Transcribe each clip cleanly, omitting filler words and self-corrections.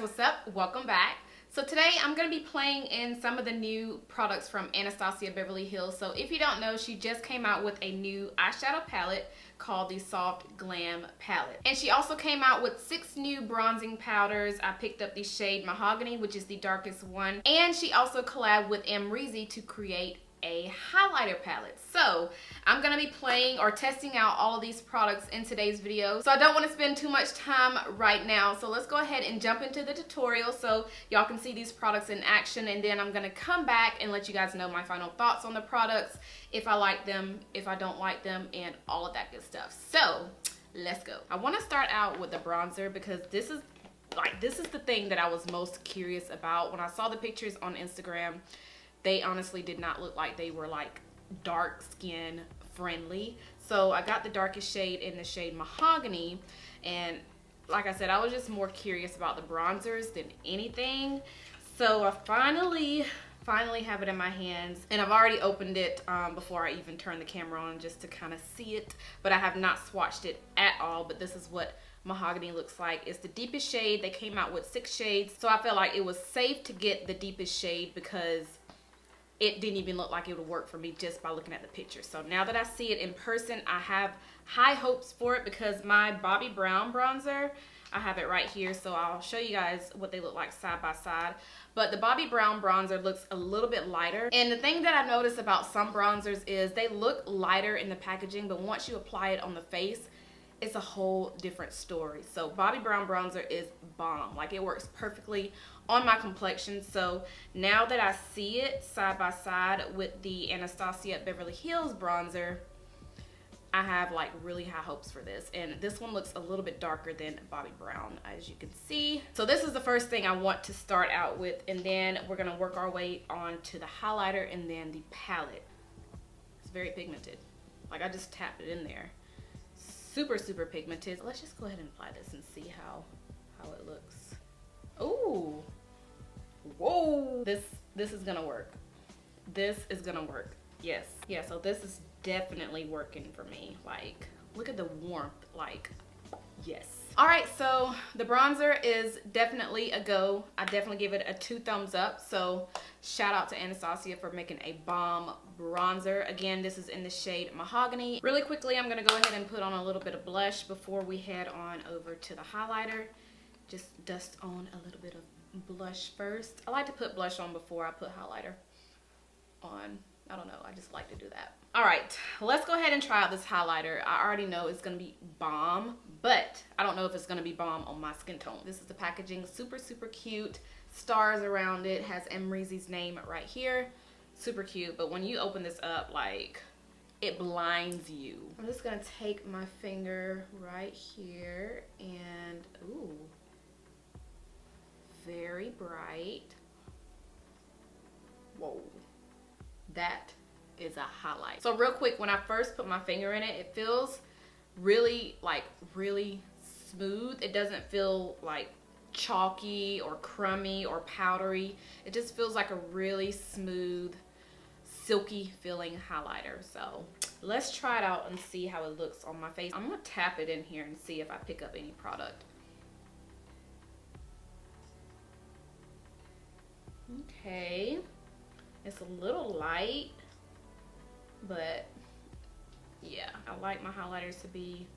what's up? Welcome back. So today I'm going to be playing in some of the new products from Anastasia Beverly Hills. So if you don't know, she just came out with a new eyeshadow palette called the Soft Glam palette. And she also came out with 6 new bronzing powders. I picked up the shade Mahogany, which is the darkest one. And she also collabed with Amrezy to create a highlighter palette. So I'm gonna be playing or testing out all of these products in today's video. So I don't want to spend too much time right now. So let's go ahead and jump into the tutorial so y'all can see these products in action, and then I'm gonna come back and let you guys know my final thoughts on the products, if I like them, if I don't like them, and all of that good stuff. So let's go. I want to start out with the bronzer because this is the thing that I was most curious about. When I saw the pictures on Instagram, they honestly did not look like they were like dark skin friendly. So I got the darkest shade in the shade Mahogany, and like I said, I was just more curious about the bronzers than anything. So I finally have it in my hands, and I've already opened it before I even turned the camera on just to kind of see it, but I have not swatched it at all. But this is what Mahogany looks like. It's the deepest shade. They came out with 6 shades, so I felt like it was safe to get the deepest shade because it didn't even look like it would work for me just by looking at the picture. So now that I see it in person, I have high hopes for it because my Bobbi Brown bronzer, I have it right here, so I'll show you guys what they look like side by side. But the Bobbi Brown bronzer looks a little bit lighter. And the thing that I noticed about some bronzers is they look lighter in the packaging, but once you apply it on the face, it's a whole different story. So Bobbi Brown bronzer is bomb. Like, it works perfectly on my complexion. So now that I see it side by side with the Anastasia Beverly Hills bronzer, I have like really high hopes for this. And this one looks a little bit darker than Bobbi Brown, as you can see. So this is the first thing I want to start out with, and then we're gonna work our way on to the highlighter and then the palette. It's very pigmented. Like, I just tapped it in there. Super pigmented. Let's just go ahead and apply this and see how it looks. Ooh, whoa, this is gonna work. This is gonna work. Yes, yeah. So this is definitely working for me. Like, look at the warmth. Like, yes. All right, so the bronzer is definitely a go. I definitely give it a 2 thumbs up. So shout out to Anastasia for making a bomb bronzer. Again, this is in the shade Mahogany. Really quickly, I'm gonna go ahead and put on a little bit of blush before we head on over to the highlighter. Just dust on a little bit of blush first. I like to put blush on before I put highlighter on. I don't know, I just like to do that. All right, let's go ahead and try out this highlighter. I already know it's gonna be bomb, but I don't know if it's gonna be bomb on my skin tone. This is the packaging, super cute. Stars around it, has Amrezy's name right here. Super cute, but when you open this up, like, it blinds you. I'm just gonna take my finger right here and, ooh, very bright. Whoa, that is a highlight. So real quick, when I first put my finger in it, it feels really smooth. It doesn't feel like chalky or crummy or powdery. It just feels like a really smooth, silky feeling highlighter. So let's try it out and see how it looks on my face. I'm gonna tap it in here and see if I pick up any product. Okay, it's a little light, but yeah, I like my highlighters to be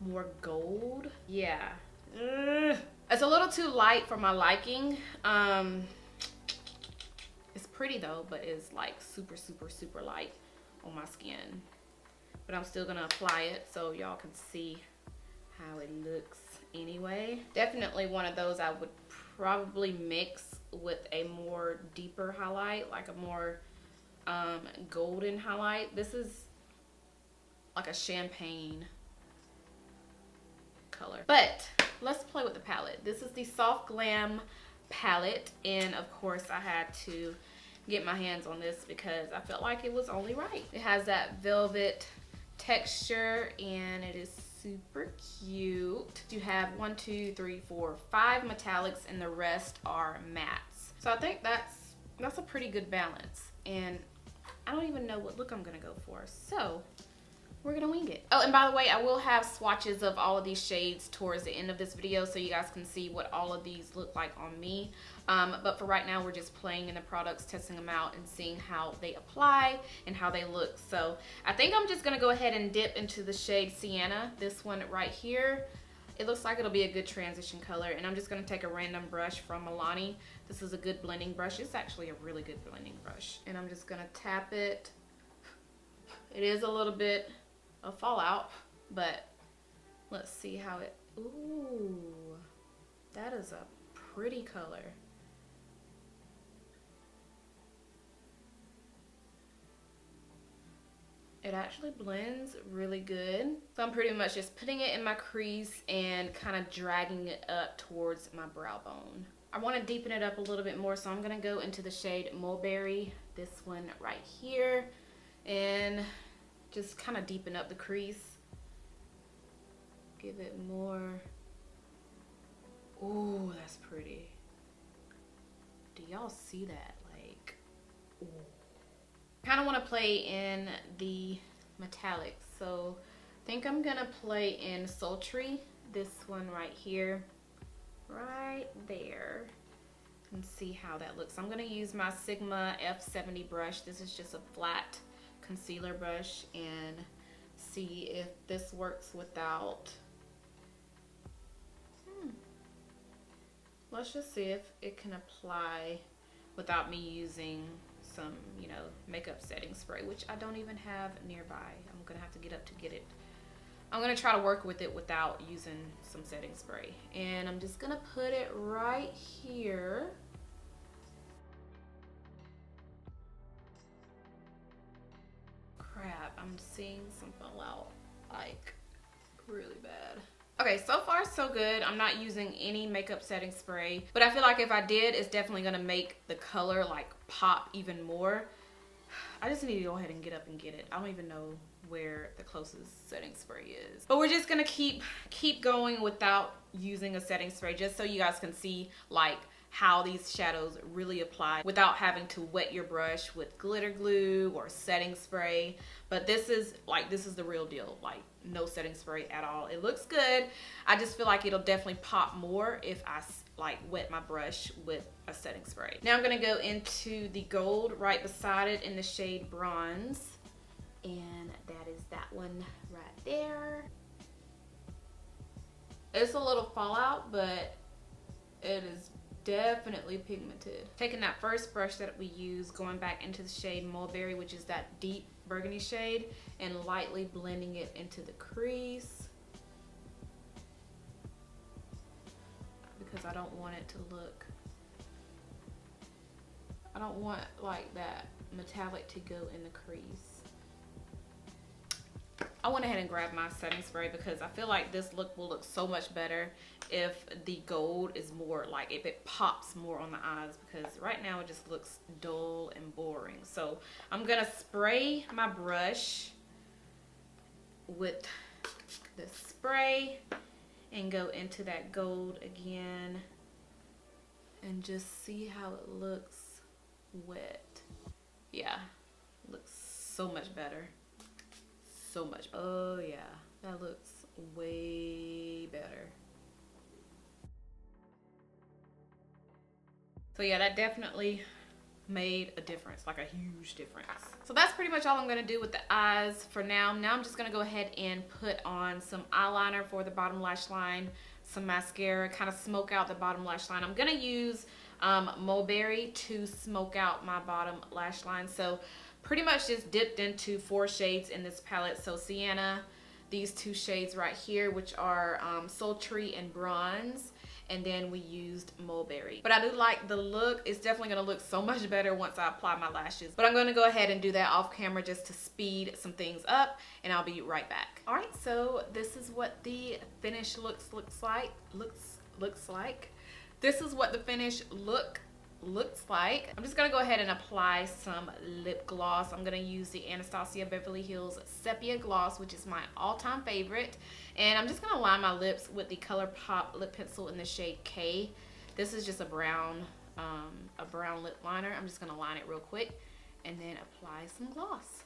more gold. Yeah, it's a little too light for my liking. It's pretty though, but it's like super light on my skin. But I'm still gonna apply it so y'all can see how it looks anyway. Definitely one of those I would probably mix with a more deeper highlight, like a more golden highlight. This is like a champagne color. But let's play with the palette. This is the Soft Glam palette, and of course I had to get my hands on this because I felt like it was only right. It has that velvet texture and it is super cute. You have 1, 2, 3, 4, 5 metallics and the rest are mattes. So I think that's a pretty good balance, and I don't even know what look I'm gonna go for. So we're gonna wing it. Oh, and by the way, I will have swatches of all of these shades towards the end of this video so you guys can see what all of these look like on me. But for right now, we're just playing in the products, testing them out, and seeing how they apply and how they look. So I think I'm just gonna go ahead and dip into the shade Sienna, this one right here. It looks like it'll be a good transition color, and I'm just gonna take a random brush from Milani. This is a good blending brush. It's actually a really good blending brush. And I'm just gonna tap it. It is a little bit of fallout, but let's see how it, ooh, that is a pretty color. It actually blends really good. So I'm pretty much just putting it in my crease and kind of dragging it up towards my brow bone. I want to deepen it up a little bit more, so I'm gonna go into the shade Mulberry, this one right here, and just kind of deepen up the crease. Give it more. Ooh, that's pretty. Do y'all see that? Like, ooh. Kind of want to play in the metallics, so I think I'm gonna play in Sultry, this one right here, right there, and see how that looks. I'm gonna use my Sigma F70 brush. This is just a flat concealer brush, and see if this works without, let's just see if it can apply without me using some, you know, makeup setting spray, which I don't even have nearby. I'm gonna have to get up to get it. I'm gonna try to work with it without using some setting spray, and I'm just gonna put it right here. Crap, I'm seeing some fallout, like really bad. Okay, so far so good. I'm not using any makeup setting spray, but I feel like if I did, it's definitely gonna make the color like pop even more. I just need to go ahead and get up and get it. I don't even know where the closest setting spray is. But we're just gonna keep going without using a setting spray, just so you guys can see like how these shadows really apply without having to wet your brush with glitter glue or setting spray. But this is the real deal, like no setting spray at all. It looks good. I just feel like it'll definitely pop more if I like wet my brush with a setting spray. Now I'm gonna go into the gold right beside it in the shade Bronze, and that is that one right there. It's a little fallout, but it is definitely pigmented. Taking that first brush that we used, going back into the shade Mulberry, which is that deep burgundy shade, and lightly blending it into the crease, because I don't want it to look, I don't want like that metallic to go in the crease. I went ahead and grabbed my setting spray because I feel like this look will look so much better if the gold is more like, if it pops more on the eyes, because right now it just looks dull and boring. So I'm gonna spray my brush with the spray and go into that gold again and just see how it looks wet. Yeah, looks so much better. So much. Oh yeah, that looks way better. So yeah, that definitely made a difference, like a huge difference. So that's pretty much all I'm gonna do with the eyes for now. Now I'm just gonna go ahead and put on some eyeliner for the bottom lash line, some mascara, kind of smoke out the bottom lash line. I'm gonna use Mulberry to smoke out my bottom lash line. So pretty much just dipped into 4 shades in this palette. So Sienna, these 2 shades right here, which are Sultry and Bronze, and then we used Mulberry. But I do like the look. It's definitely gonna look so much better once I apply my lashes. But I'm gonna go ahead and do that off camera just to speed some things up, and I'll be right back. All right, so this is what the finish looks like. This is what the finish looks like. I'm just gonna go ahead and apply some lip gloss. I'm gonna use the Anastasia Beverly Hills Sepia Gloss, which is my all-time favorite. And I'm just gonna line my lips with the ColourPop lip pencil in the shade K. This is just a brown lip liner. I'm just gonna line it real quick and then apply some gloss.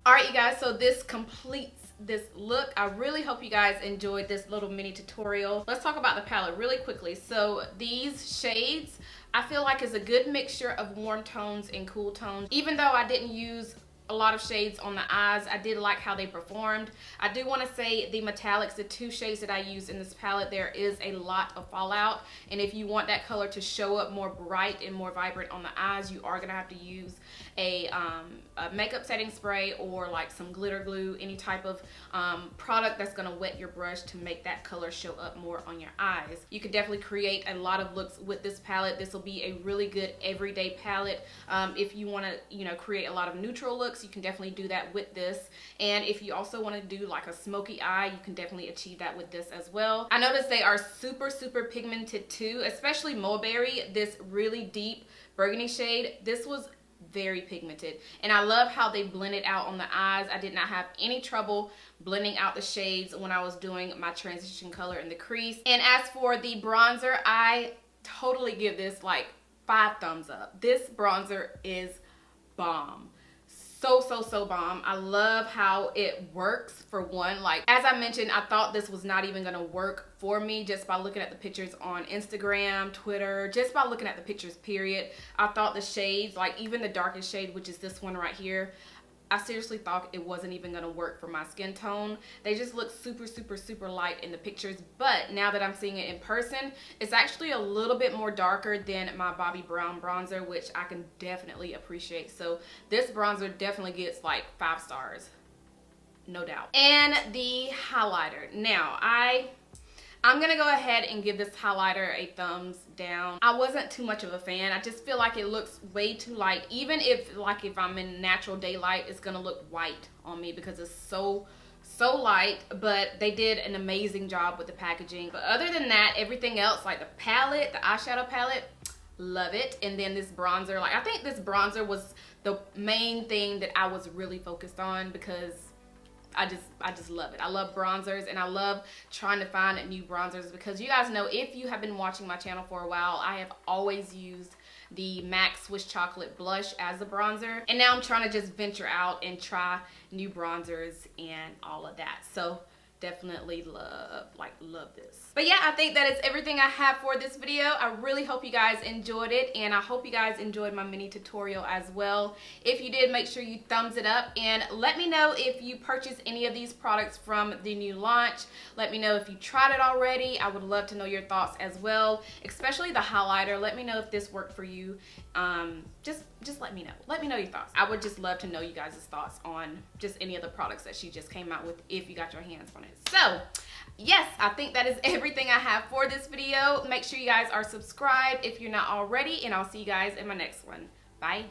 Alright you guys, so this completes this look. I really hope you guys enjoyed this little mini tutorial. Let's talk about the palette really quickly. So these shades, I feel like is a good mixture of warm tones and cool tones. Even though I didn't use a lot of shades on the eyes, I did like how they performed. I do want to say the metallics, the two shades that I used in this palette, there is a lot of fallout, and if you want that color to show up more bright and more vibrant on the eyes, you are gonna have to use a makeup setting spray or like some glitter glue, any type of product that's gonna wet your brush to make that color show up more on your eyes. You could definitely create a lot of looks with this palette. This will be a really good everyday palette. If you want to, create a lot of neutral looks, you can definitely do that with this. And if you also want to do like a smoky eye, you can definitely achieve that with this as well. I noticed they are super pigmented too, especially Mulberry, this really deep burgundy shade. This was very pigmented, and I love how they blended out on the eyes. I did not have any trouble blending out the shades when I was doing my transition color in the crease. And as for the bronzer, I totally give this like 5 thumbs up. This bronzer is bomb. So bomb. I love how it works. For one, like as I mentioned, I thought this was not even gonna work for me just by looking at the pictures on Instagram, Twitter, just by looking at the pictures period. I thought the shades, like even the darkest shade, which is this one right here, I seriously thought it wasn't even gonna work for my skin tone. They just look super light in the pictures, but now that I'm seeing it in person, it's actually a little bit more darker than my Bobbi Brown bronzer, which I can definitely appreciate. So this bronzer definitely gets like 5 stars, no doubt. And the highlighter. Now, I'm gonna go ahead and give this highlighter a thumbs down. I wasn't too much of a fan. I just feel like it looks way too light. Even if I'm in natural daylight, it's gonna look white on me because it's so light. But they did an amazing job with the packaging. But other than that, everything else, like the palette, the eyeshadow palette, love it. And then this bronzer, like I think this bronzer was the main thing that I was really focused on because I just love it. I love bronzers, and I love trying to find new bronzers because you guys know, if you have been watching my channel for a while, I have always used the MAC Swiss Chocolate blush as a bronzer, and now I'm trying to just venture out and try new bronzers and all of that. So definitely love this. But yeah, I think that is everything I have for this video. I really hope you guys enjoyed it, and I hope you guys enjoyed my mini tutorial as well. If you did, make sure you thumbs it up, and let me know if you purchased any of these products from the new launch. Let me know if you tried it already. I would love to know your thoughts as well, especially the highlighter. Let me know if this worked for you. Just let me know. Let me know your thoughts. I would just love to know you guys' thoughts on just any of the products that she just came out with if you got your hands on it. So yes, I think that is everything I have for this video. Make sure you guys are subscribed if you're not already, and I'll see you guys in my next one. Bye.